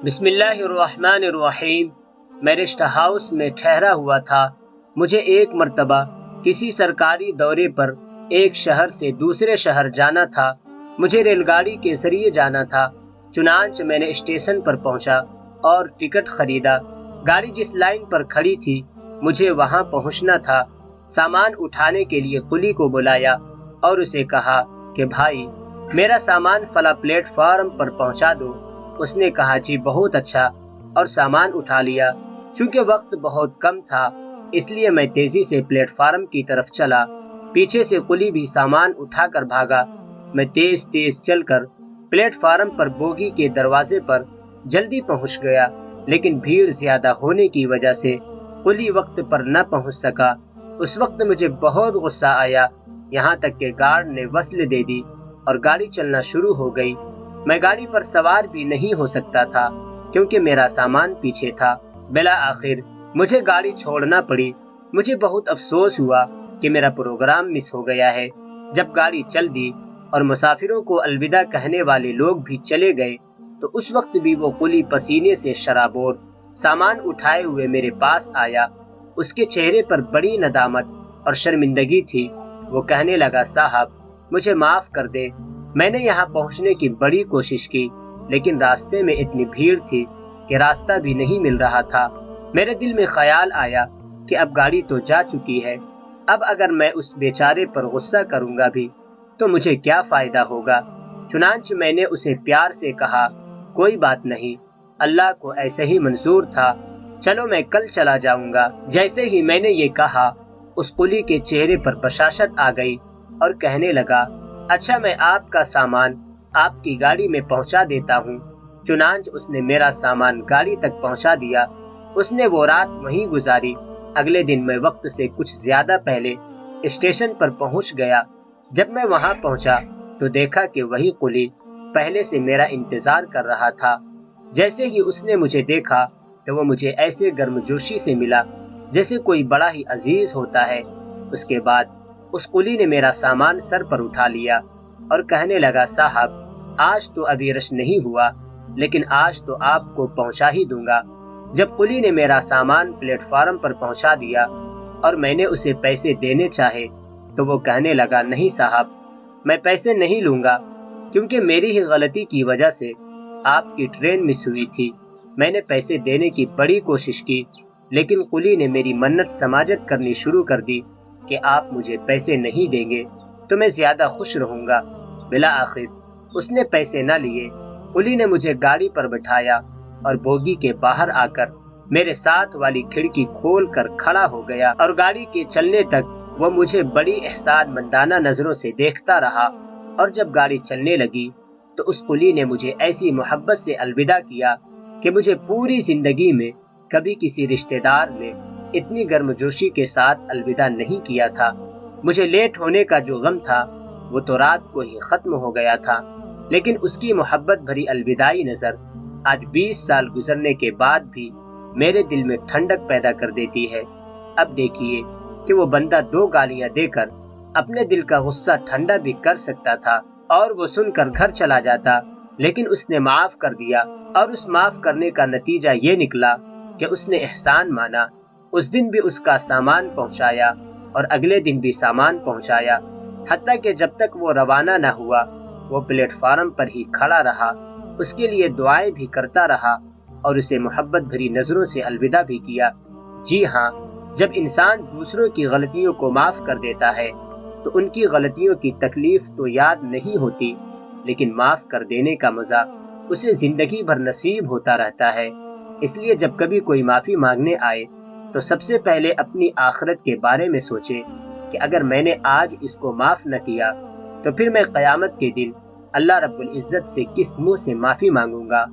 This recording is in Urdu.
بسم اللہ الرحمن الرحیم۔ میں ریسٹ ہاؤس میں ٹھہرا ہوا تھا۔ مجھے ایک مرتبہ کسی سرکاری دورے پر ایک شہر سے دوسرے شہر جانا تھا۔ مجھے ریل گاڑی کے ذریعے جانا تھا۔ چنانچہ میں نے اسٹیشن پر پہنچا اور ٹکٹ خریدا۔ گاڑی جس لائن پر کھڑی تھی مجھے وہاں پہنچنا تھا۔ سامان اٹھانے کے لیے قلی کو بلایا اور اسے کہا کہ بھائی میرا سامان فلاں پلیٹ فارم پر پہنچا دو۔ اس نے کہا جی بہت اچھا، اور سامان اٹھا لیا۔ چونکہ وقت بہت کم تھا اس لیے میں تیزی سے پلیٹ فارم کی طرف چلا۔ پیچھے سے قلی بھی سامان اٹھا کر بھاگا۔ میں تیز تیز چل کر پلیٹ فارم پر بوگی کے دروازے پر جلدی پہنچ گیا، لیکن بھیڑ زیادہ ہونے کی وجہ سے قلی وقت پر نہ پہنچ سکا۔ اس وقت مجھے بہت غصہ آیا، یہاں تک کہ گارڈ نے وصل دے دی اور گاڑی چلنا شروع ہو گئی۔ میں گاڑی پر سوار بھی نہیں ہو سکتا تھا کیونکہ میرا سامان پیچھے تھا۔ بالآخر مجھے گاڑی چھوڑنا پڑی۔ مجھے بہت افسوس ہوا کہ میرا پروگرام مس ہو گیا ہے۔ جب گاڑی چل دی اور مسافروں کو الوداع کہنے والے لوگ بھی چلے گئے تو اس وقت بھی وہ قلی پسینے سے شرابور سامان اٹھائے ہوئے میرے پاس آیا۔ اس کے چہرے پر بڑی ندامت اور شرمندگی تھی۔ وہ کہنے لگا صاحب مجھے معاف کر دے، میں نے یہاں پہنچنے کی بڑی کوشش کی لیکن راستے میں اتنی بھیڑ تھی کہ راستہ بھی نہیں مل رہا تھا۔ میرے دل میں خیال آیا کہ اب گاڑی تو جا چکی ہے، اب اگر میں اس بیچارے پر غصہ کروں گا بھی تو مجھے کیا فائدہ ہوگا۔ چنانچہ میں نے اسے پیار سے کہا کوئی بات نہیں، اللہ کو ایسے ہی منظور تھا، چلو میں کل چلا جاؤں گا۔ جیسے ہی میں نے یہ کہا اس قلی کے چہرے پر بشاشت آ گئی اور کہنے لگا اچھا میں آپ کا سامان آپ کی گاڑی میں پہنچا دیتا ہوں۔ چنانچہ اس نے میرا سامان گاڑی تک پہنچا دیا۔ اس نے وہ رات وہیں گزاری۔ اگلے دن میں وقت سے کچھ زیادہ پہلے اسٹیشن پر پہنچ گیا۔ جب میں وہاں پہنچا تو دیکھا کہ وہی قلی پہلے سے میرا انتظار کر رہا تھا۔ جیسے ہی اس نے مجھے دیکھا تو وہ مجھے ایسے گرمجوشی سے ملا جیسے کوئی بڑا ہی عزیز ہوتا ہے۔ اس کے بعد اس قلی نے میرا سامان سر پر اٹھا لیا اور کہنے لگا صاحب آج تو ابھی رش نہیں ہوا لیکن آج تو آپ کو پہنچا ہی دوں گا۔ جب قلی نے میرا سامان پلیٹ فارم پر پہنچا دیا اور میں نے اسے پیسے دینے چاہے تو وہ کہنے لگا نہیں صاحب میں پیسے نہیں لوں گا، کیونکہ میری ہی غلطی کی وجہ سے آپ کی ٹرین مس ہوئی تھی۔ میں نے پیسے دینے کی بڑی کوشش کی لیکن قلی نے میری منت سماجت کرنی شروع کر دی کہ آپ مجھے پیسے نہیں دیں گے تو میں زیادہ خوش رہوں گا۔ بالآخر اس نے پیسے نہ لیے۔ قلی نے مجھے گاڑی پر بٹھایا اور بوگی کے باہر آ کر میرے ساتھ والی کھڑکی کھول کر کھڑا ہو گیا اور گاڑی کے چلنے تک وہ مجھے بڑی احسان مندانہ نظروں سے دیکھتا رہا۔ اور جب گاڑی چلنے لگی تو اس قلی نے مجھے ایسی محبت سے الوداع کیا کہ مجھے پوری زندگی میں کبھی کسی رشتہ دار نے اتنی گرمجوشی کے ساتھ الوداع نہیں کیا تھا۔ مجھے لیٹ ہونے کا جو غم تھا وہ تو رات کو ہی ختم ہو گیا تھا، لیکن اس کی محبت بھری الوداعی نظر آج 20 سال گزرنے کے بعد بھی میرے دل میں ٹھنڈک پیدا کر دیتی ہے۔ اب دیکھیے کہ وہ بندہ 2 گالیاں دے کر اپنے دل کا غصہ ٹھنڈا بھی کر سکتا تھا اور وہ سن کر گھر چلا جاتا، لیکن اس نے معاف کر دیا اور اس معاف کرنے کا نتیجہ یہ نکلا کہ اس نے احسان مانا۔ اس دن بھی اس کا سامان پہنچایا اور اگلے دن بھی سامان پہنچایا، حتیٰ کہ جب تک وہ روانہ نہ ہوا وہ پلیٹ فارم پر ہی کھڑا رہا، اس کے لیے دعائیں بھی کرتا رہا اور اسے محبت بھری نظروں سے الوداع بھی کیا۔ جی ہاں، جب انسان دوسروں کی غلطیوں کو معاف کر دیتا ہے تو ان کی غلطیوں کی تکلیف تو یاد نہیں ہوتی، لیکن معاف کر دینے کا مزہ اسے زندگی بھر نصیب ہوتا رہتا ہے۔ اس لیے جب کبھی کوئی معافی مانگنے آئے تو سب سے پہلے اپنی آخرت کے بارے میں سوچے کہ اگر میں نے آج اس کو معاف نہ کیا تو پھر میں قیامت کے دن اللہ رب العزت سے کس منہ سے معافی مانگوں گا۔